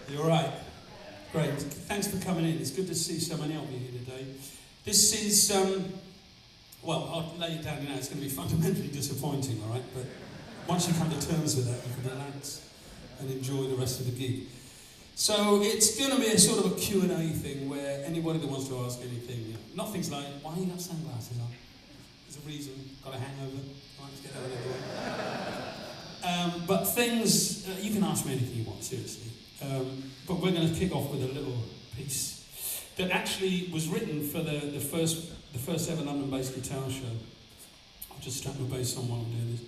You're right. Great. Thanks for coming in. It's good to see so many of you here today. This is, well, I'll lay it down now. It's going to be fundamentally disappointing, all right? But once you come to terms with that, you can relax and enjoy the rest of the gig. So it's going to be a sort of a Q&A thing where anybody that wants to ask anything, you know, nothing's like, why you got sunglasses on? There's a reason. Got a hangover? All right, let's get that out of the way. But things, you can ask me anything you want, seriously. But we're going to kick off with a little piece that actually was written for the first ever London bass guitar show. I'll just strap my bass on while I'm doing this.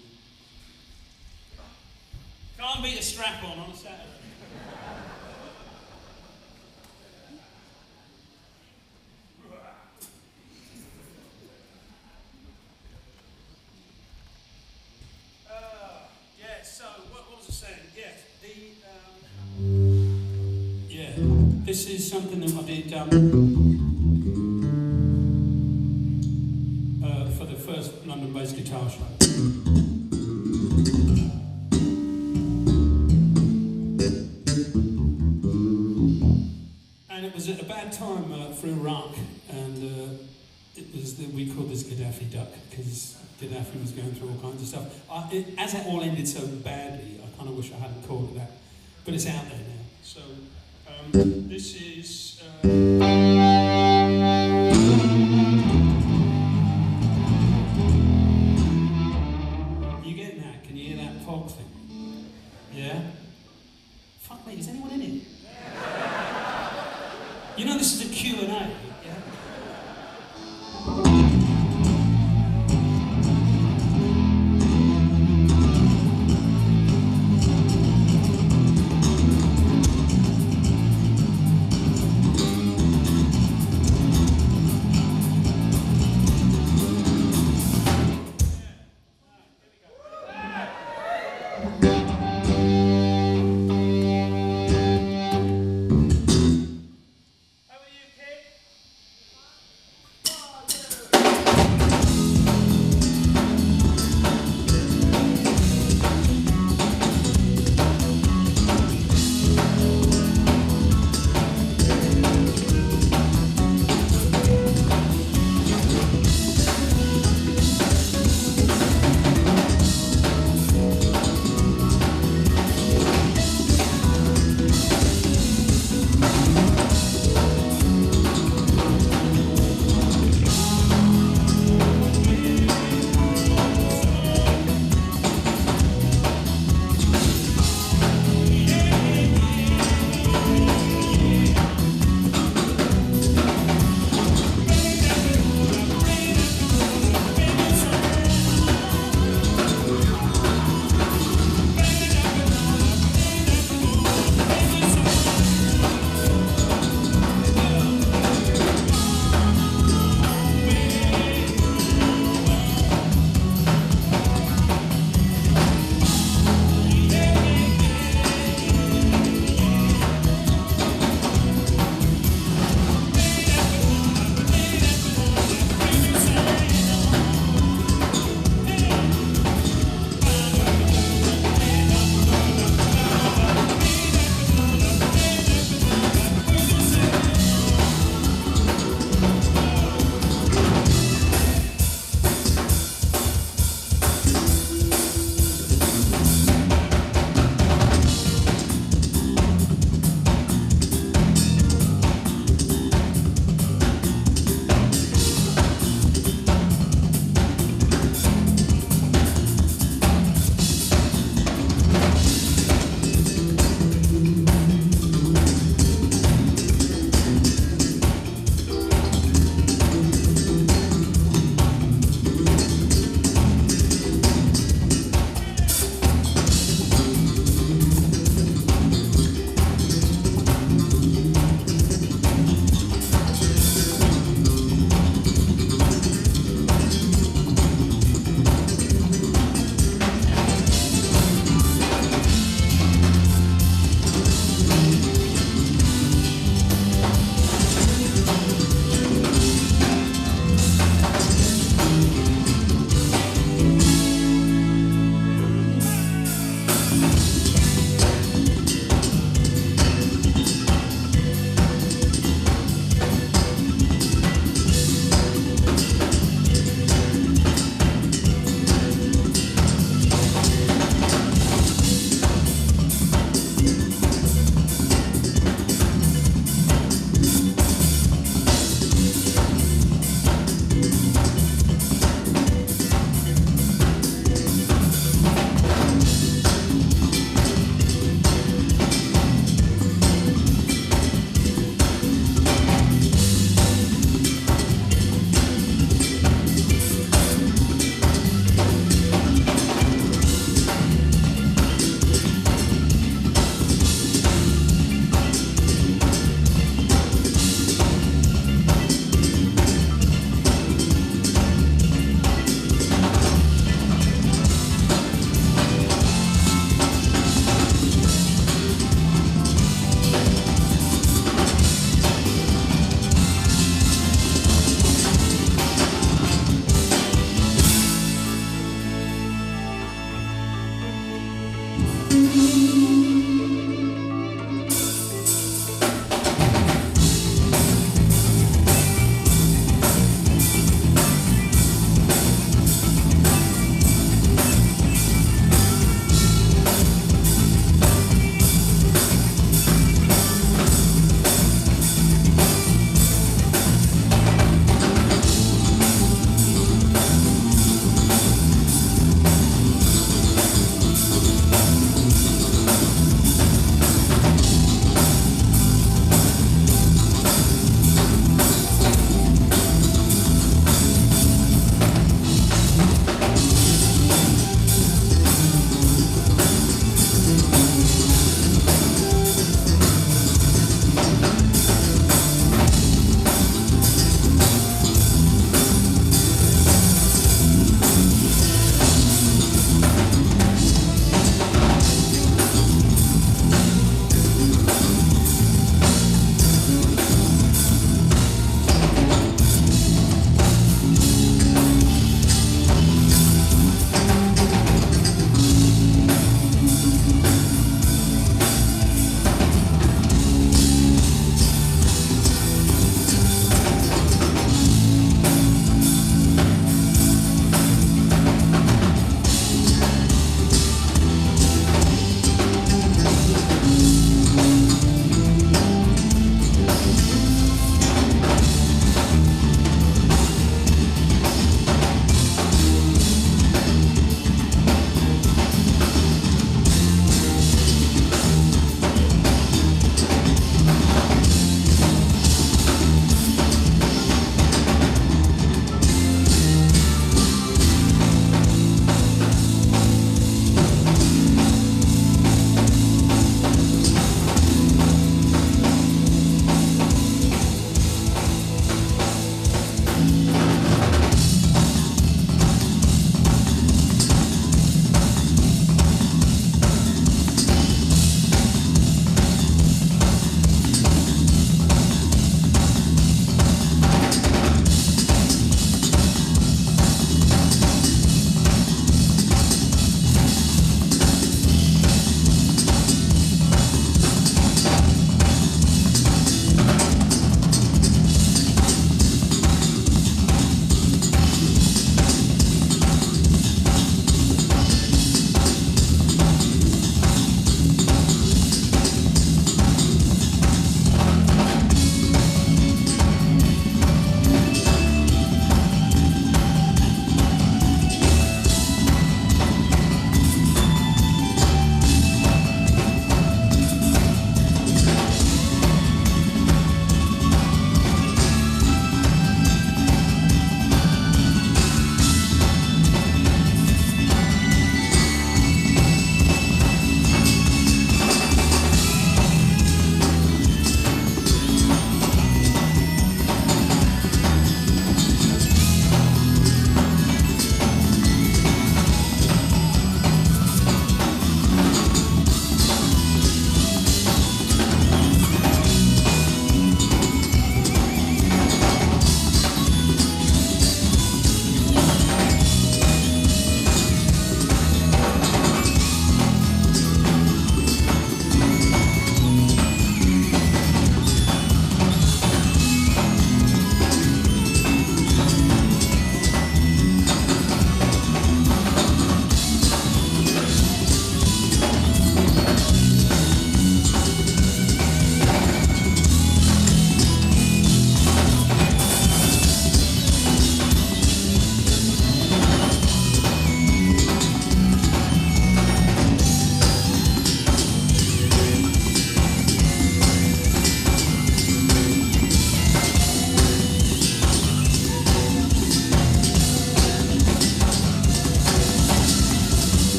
Can't beat a strap on a Saturday. This is something that I did for the first London bass guitar show. And it was at a bad time for Iraq, and it was we called this Gaddafi duck because Gaddafi was going through all kinds of stuff. As it all ended so badly, I kind of wish I hadn't called it that, but it's out there now. So. This is... You getting that? Can you hear that fog thing? Yeah? Fuck me, is anyone in it? You know this is a Q&A, yeah?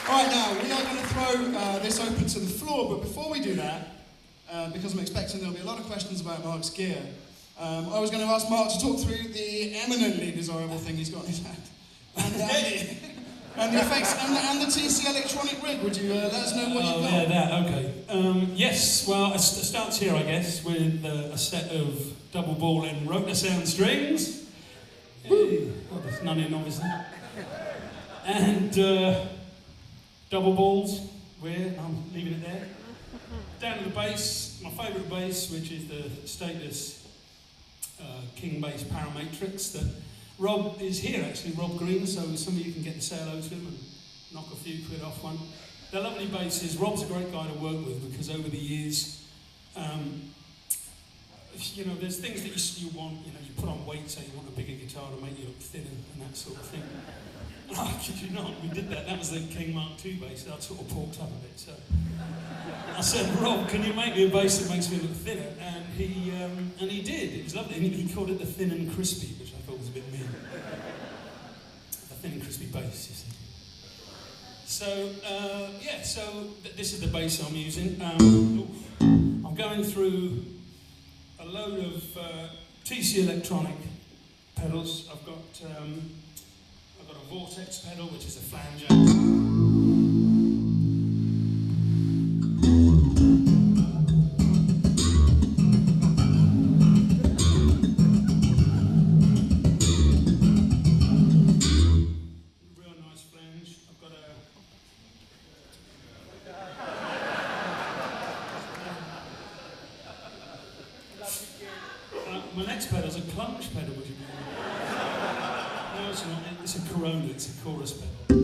Right, now, we are going to throw this open to the floor, but before we do that, because I'm expecting there'll be a lot of questions about Mark's gear, I was going to ask Mark to talk through the eminently desirable thing he's got in his hand. And the effects, and the TC electronic rig. Would you let us know what you've got? Yeah, that, okay. Yes, well, it starts here, I guess, with a set of double ball and rotor sound strings. Well, there's none in, obviously. And double balls, I'm leaving it there. Down to the bass, my favourite bass, which is the Status King Bass Paramatrix that Rob is here actually, Rob Green, so some of you can get to say hello to him and knock a few quid off one. They're lovely basses. Rob's a great guy to work with because over the years, you know, there's things that you want, you know, you put on weight, say you want a bigger guitar to make you look thinner and that sort of thing. Oh, kid you not, we did that. That was the King Mark II bass. I'd sort of porked up a bit. So I said, Rob, can you make me a bass that makes me look thinner? And he did. It was lovely. And he called it the Thin and Crispy, which I thought was a bit mean. The Thin and Crispy bass, you see. So, this is the bass I'm using. I'm going through a load of TC electronic pedals. I've got a Vortex pedal, which is a flanger. Real nice flange. I've got my next pedal's a clunge pedal, would you believe? No, it's not. It's a Corona, it's a chorus pedal.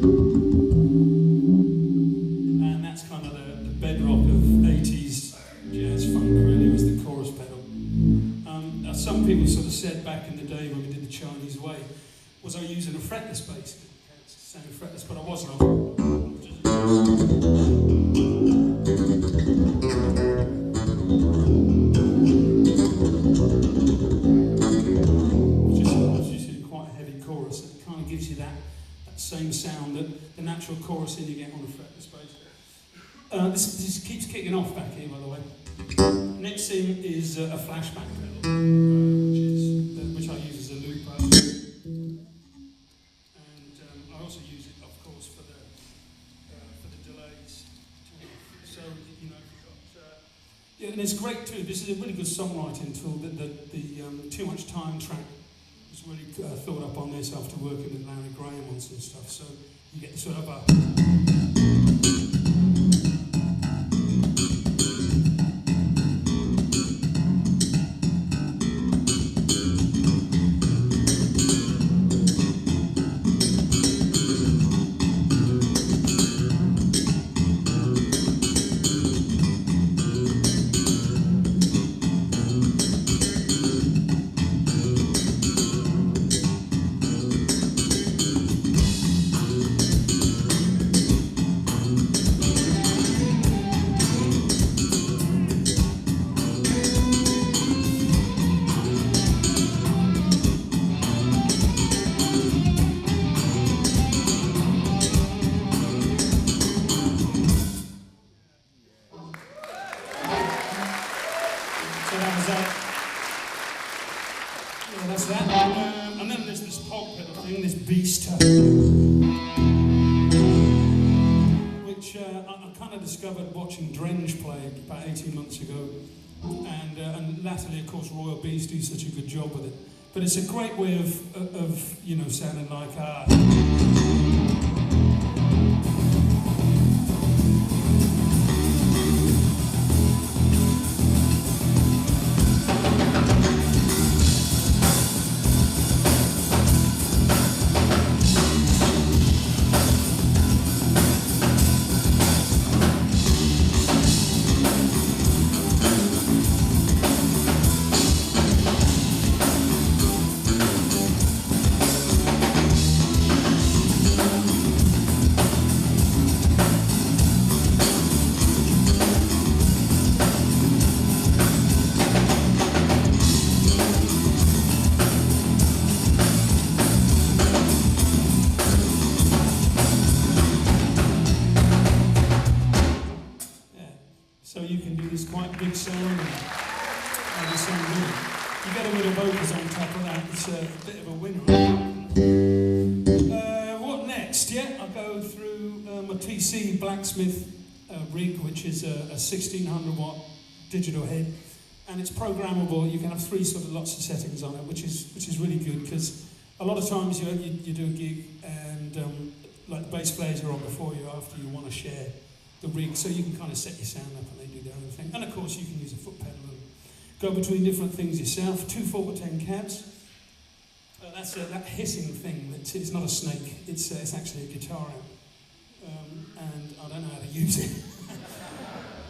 And that's kind of the bedrock of 80s jazz funk, really, was the chorus pedal. Some people sort of said back in the day when we did the Chinese Way, was I using a fretless bass? It sounded fretless, but I wasn't. Gives you that same sound that the natural chorusing you get on a fretless bass. This keeps kicking off back here, by the way. Next thing is a flashback pedal, which I use as a looper, and I also use it, of course, for the delays. So you know, yeah, and it's great too. This is a really good songwriting tool. The Too Much Time track was really thought up on this after working with Larry Graham on some stuff, so you get sort of a... And then there's this hog pedal thing, this beast, which I kind of discovered watching Drenge play about 18 months ago, and latterly, of course, Royal Beast do such a good job with it. But it's a great way of you know, sounding like big sound and the sound good. You get a bit of vocals on top of that, it's a bit of a winner. What next? Yeah, I'll go through my TC Blacksmith rig, which is a 1600 watt digital head, and it's programmable. You can have lots of settings on it, which is really good, because a lot of times you do a gig and like the bass players are on before you, after you want to share the rig, so you can kind of set your sound up and they do their own thing. And of course you can use a foot pedal and go between different things yourself. 2 4x10 cabs. That's that hissing thing. It's not a snake. It's actually a guitar amp, and I don't know how to use it.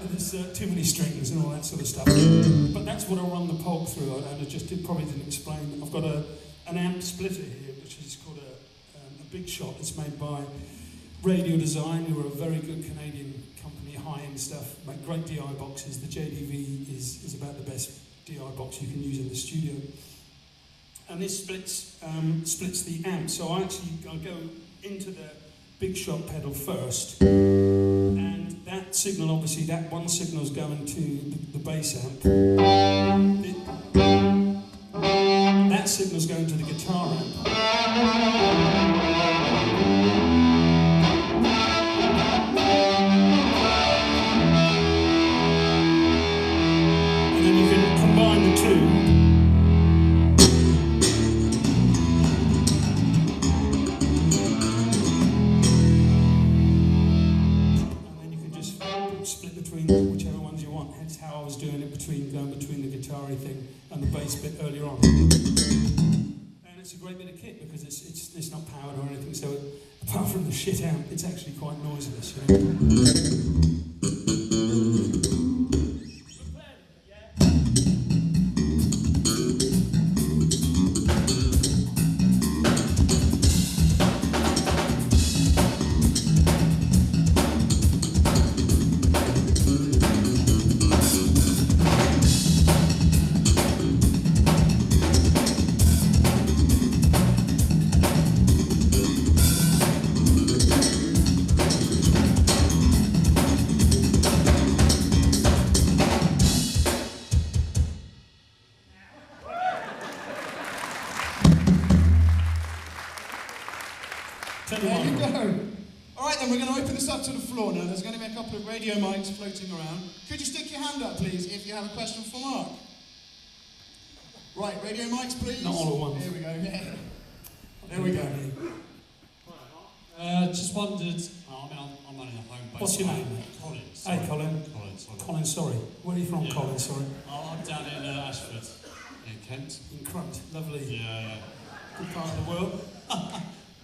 There's too many strings and all that sort of stuff. But that's what I run the Polk through, and I probably didn't explain. I've got an amp splitter here, which is called a Big Shot. It's made by Radio Design, who are a very good Canadian company, high-end stuff, make great DI boxes. The JDV is about the best DI box you can use in the studio. And this splits the amp. So I'll go into the Big Shot pedal first, and that signal, obviously, that one signal is going to the bass amp. That signal's going to the guitar amp. And then you can combine the two. Whichever ones you want. That's how I was doing it, going between the guitar-y thing and the bass bit earlier on. And it's a great bit of kit because it's not powered or anything, so apart from the shit amp, it's actually quite noiseless. You know? There you go. All right, then we're going to open this up to the floor now. There's going to be a couple of radio mics floating around. Could you stick your hand up, please, if you have a question for Mark? Right, radio mics, please. Not all at once. Here we go. Yeah. There we go. Just wondered. I'm only a home base. What's your name, mate? Colin. Hey, Colin. Colin, sorry. Where are you from, yeah. Colin? Sorry. I'm down in Ashford, in Kent. In Crunt. Lovely. Yeah. Good part of the world.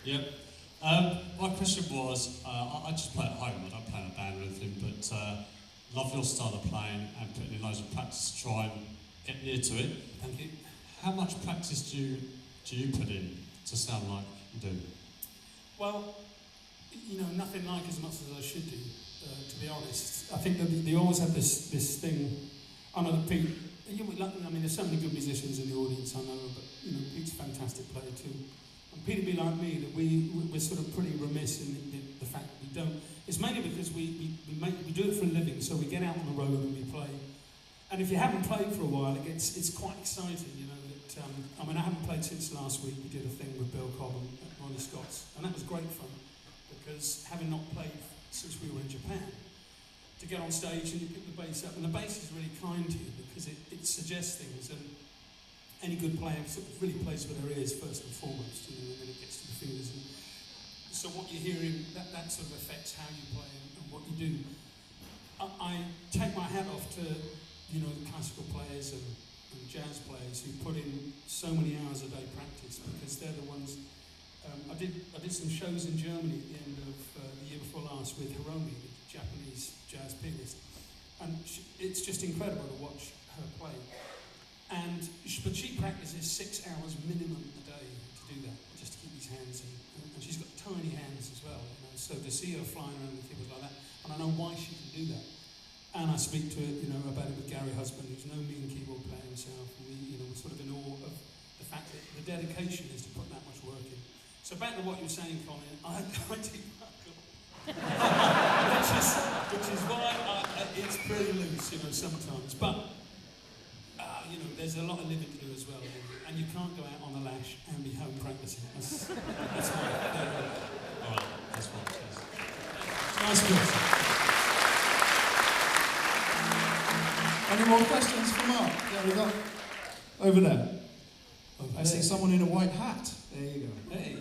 Yep. My question was, I just play at home. I don't play in a band or anything, but love your style of playing and putting in loads of practice to try and get near to it. Thank you. How much practice do you put in to sound like you do? Well, you know, nothing like as much as I should do, to be honest. I think that they always have this thing. I know that Pete, I mean, there's so many good musicians in the audience, I know, but, you know, Pete's a fantastic player too. And Pete would be like me, that we're sort of pretty remiss in the fact that we don't. It's mainly because we do it for a living, so we get out on the road and we play. And if you haven't played for a while, it's quite exciting, you know. That I mean, I haven't played since last week. We did a thing with Bill Cobham at Ronnie Scott's, and that was great fun, because having not played since we were in Japan, to get on stage and you pick the bass up, and the bass is really kind to you because it suggests things, and any good player sort of really plays with their ears first and foremost, you know, and then it gets to the fingers. And so what you're hearing, that sort of affects how you play and what you do. I take my hat off to, you know, the classical players and jazz players who put in so many hours a day practice, because they're the ones. I did some shows in Germany at the end of the year before last with Hiromi, the Japanese jazz pianist, and it's just incredible to watch her play. But she practices 6 hours minimum a day to do that, just to keep these hands in. And she's got tiny hands as well, you know, so to see her flying around with things like that, and I know why she can do that. And I speak to it, you know, about it with Gary Husband, who's no mean keyboard player himself, and we're sort of in awe of the fact that the dedication is to put that much work in. So back to what you were saying, Colin, I do knuckle, which is why it's pretty loose, you know. sometimes. But, you know, there's a lot of living to do as well. And you can't go out on the lash and be home practicing. That's my favourite. All right, that's what it is. Nice question. Any more questions for Mark? Yeah, we got over there. I see someone in a white hat. There you go. Hey,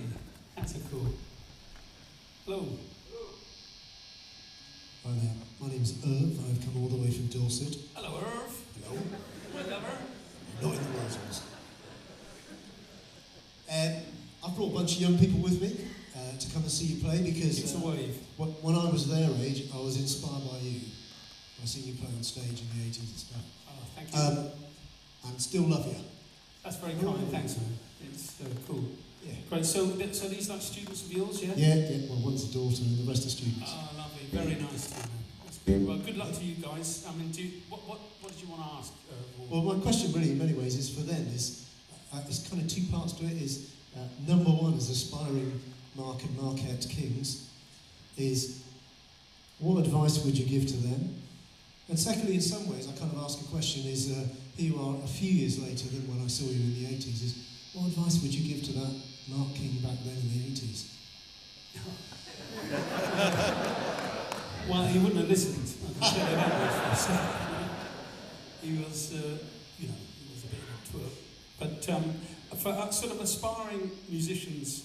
that's a cool. Hello. Hi there, my name's Irv. I've come all the way from Dorset. Hello, Irv. Hello. Whatever. Not in the Rosals. I've brought a bunch of young people with me to come and see you play because It's a wave. when I was their age, I was inspired by you. I seen you play on stage in the 80s and stuff. Oh, thank you. And still love you. That's very kind. Thanks, man. It's cool. Yeah. Great. So these like students of yours, yeah? Yeah. Well, one's a daughter and the rest are students. Oh, lovely. Very nice to know. That's good. Well, good luck to you guys. I mean, what did you want to ask? Well, my question really, in many ways, is for them. Is it's kind of two parts to it. Is number one, as aspiring Mark and Marquette Kings, is what advice would you give to them? And secondly, in some ways, I kind of ask a question: is here you are a few years later than when I saw you in the 80s. Is what advice would you give to that Mark King back then in the 80s? Well, he wouldn't have listened. I can tell you that much. He was, he was a bit of a twerp. But for sort of aspiring musicians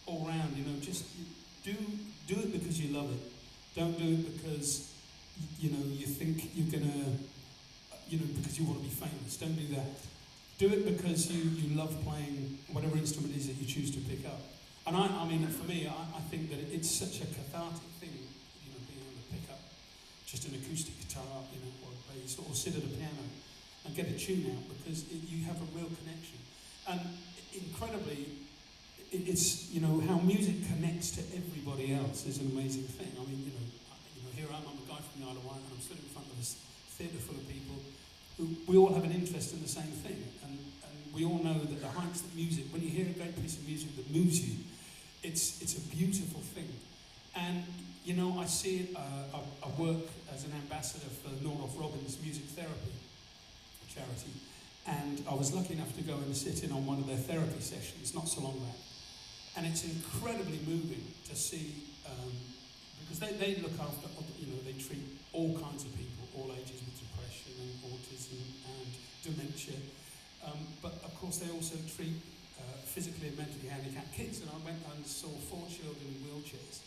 all round, just do it because you love it. Don't do it because, you think you're gonna, because you want to be famous. Don't do that. Do it because you love playing whatever instrument it is that you choose to pick up. And I mean, for me, I think that it's such a cathartic thing, being able to pick up just an acoustic guitar, or a bass, or sit at a piano and get a tune out, because you have a real connection. And incredibly, it's how music connects to everybody else is an amazing thing. I mean, here I am, I'm a guy from the Isle of Wight, and I'm stood in front of this theatre full of people who we all have an interest in the same thing, and we all know that the heights that music, when you hear a great piece of music that moves you, it's a beautiful thing. And I see it. I work as an ambassador for Nordoff Robbins Music Therapy charity, and I was lucky enough to go and sit in on one of their therapy sessions not so long back, and it's incredibly moving to see because they look after, they treat all kinds of people, all ages, with depression and autism and dementia, but of course they also treat physically and mentally handicapped kids. And I went and saw 4 children in wheelchairs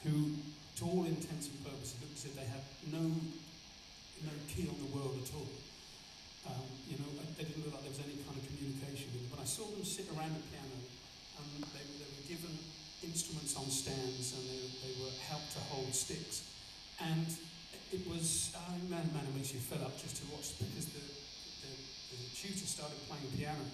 who, to all intents and purposes, looked as if they had no key on the world at all. They didn't look like there was any kind of communication with them. But I saw them sit around the piano, and they were given instruments on stands, and they were helped to hold sticks. And it was, man, it makes you fill up just to watch, because the tutor started playing piano,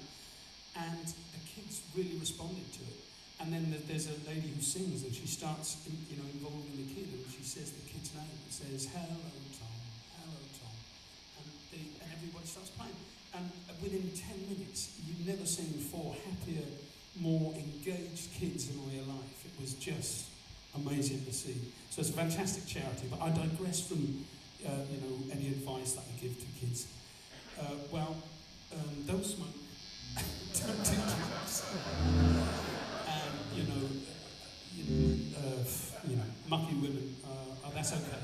and the kids really responded to it. And then there's a lady who sings, and she starts, involving the kid, and she says the kid's name. It says, "Hello, Tom, hello, Tom," and everybody starts playing. And within 10 minutes, you've never seen 4 happier, more engaged kids in all your life. It was just amazing to see. So it's a fantastic charity. But I digress from, any advice that I give to kids. Don't smoke. Don't do drugs. Mucky women. That's okay.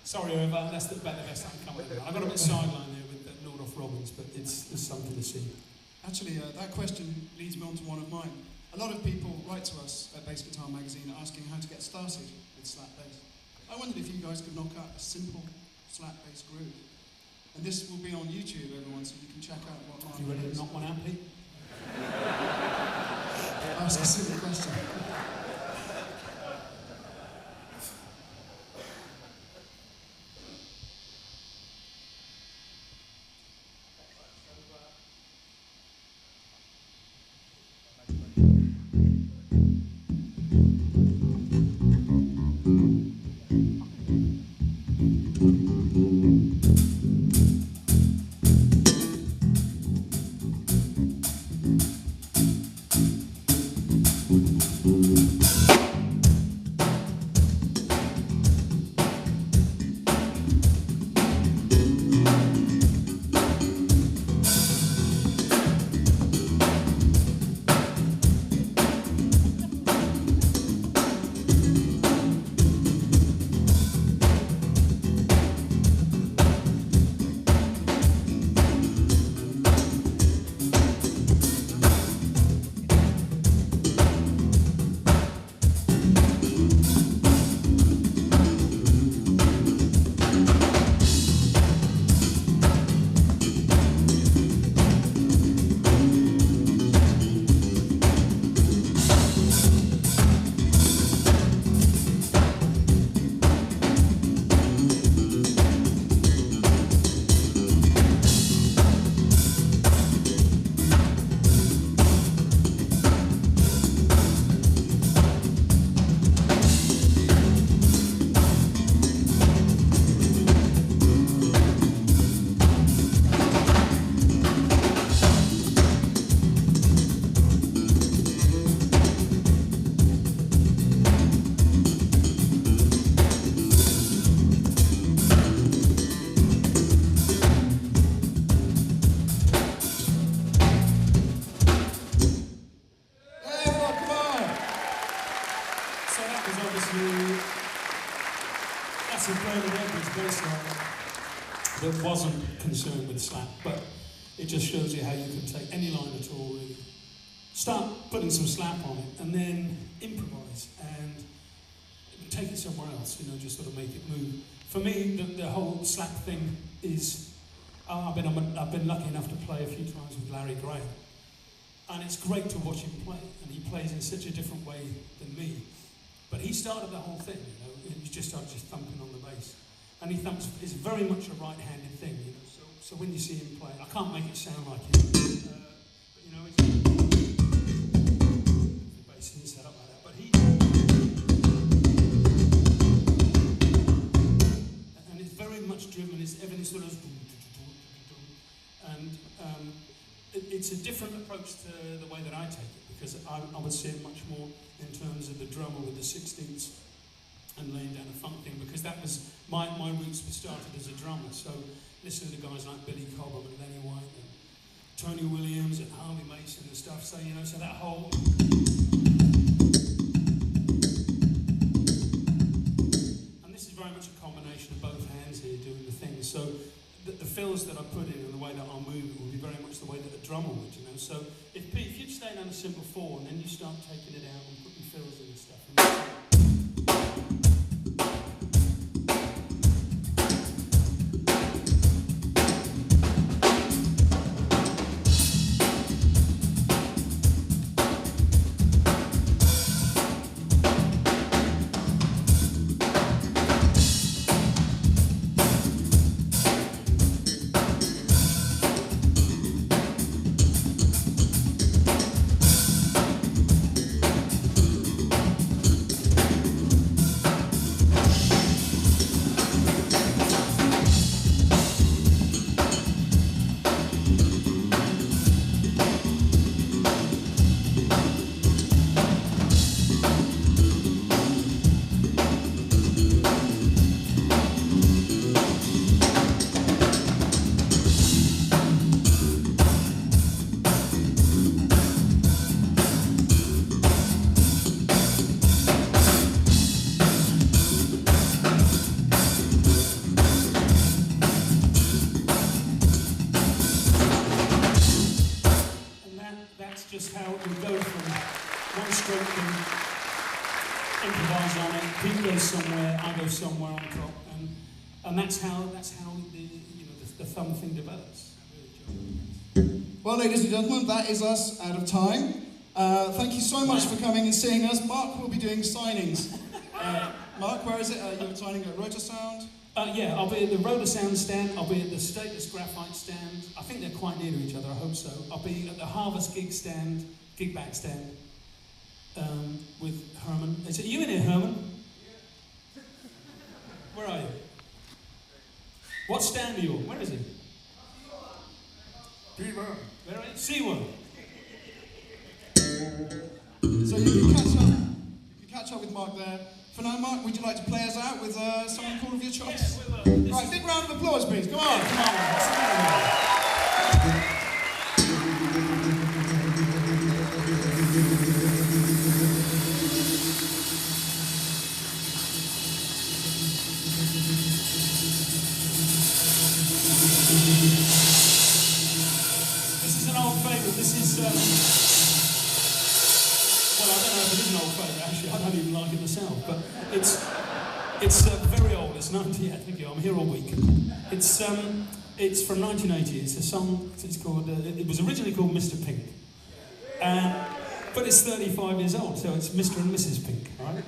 Sorry, Irva, that's about the best I can come with. I got a bit sidelined there with Nordoff Robbins, but it's something to see. Actually, that question leads me on to one of mine. A lot of people write to us at Bass Guitar Magazine asking how to get started with slap bass. I wondered if you guys could knock out a simple slap bass groove. And this will be on YouTube, everyone, so you can check out what Mark You ready to does. knock one out, Pete? Ask a silly question. actually, that's a Bernard Edwards bass line that wasn't concerned with slap, but it just shows you how you can take any line at all, really. Start putting some slap on it, and then improvise, and take it somewhere else, you know, just sort of make it move. For me, the whole slap thing is, I've been lucky enough to play a few times with Larry Graham, and it's great to watch him play, and he plays in such a different way than me. But he started the whole thing, you know, and he just started just thumping on the bass. And he thumps, it's very much a right-handed thing, you know, so when you see him play, I can't make it sound like him, but you know, it's, the bass isn't set up like that, but he, and it's very much driven, everything sort of, and it's a different approach to the way that I take it, because I would see it much more in terms of the drummer with the 16ths and laying down a funk thing, because that was, my roots were started as a drummer, so listening to guys like Billy Cobham and Lenny White and Tony Williams and Harvey Mason and stuff, so, you know, so that whole... And this is very much a combination of both hands here doing the thing, so the fills that I put in and the way that I'll move it will be very much the way that a drummer would, you know. So if you'd stay down a simple 4 and then you start taking it out and putting fills in and stuff. Just how you go from one stroke and improvise on it. He goes somewhere, I go somewhere on top, and that's how the the thumb thing develops. Well, ladies and gentlemen, that is us out of time. Thank you so much for coming and seeing us. Mark will be doing signings. Mark, where is it? You were signing at Rotor Sound? Yeah, I'll be at the Rotor Sound stand, I'll be at the Status Graphite stand. I think they're quite near to each other, I hope so. I'll be at the Harvest gig back stand, with Herman. Are you in here, Herman? Where are you? What stand are you on? Where is he? B1. Where are you? C1. So you can catch up with Mark there. For now, Mark, would you like to play us out with something called of your choice? Yeah, we will. Right, big round of applause, please. Come on. Come on. This is an old favourite. This is, well, I don't know if it is an old favourite, actually. I don't even like it myself, but it's very old. It's 90. Yeah, thank you. I'm here all week. It's from 1980. It's a song. It's called. It was originally called Mr. Pink, but it's 35 years old, so it's Mr. and Mrs. Pink. All right.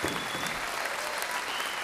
Thank you.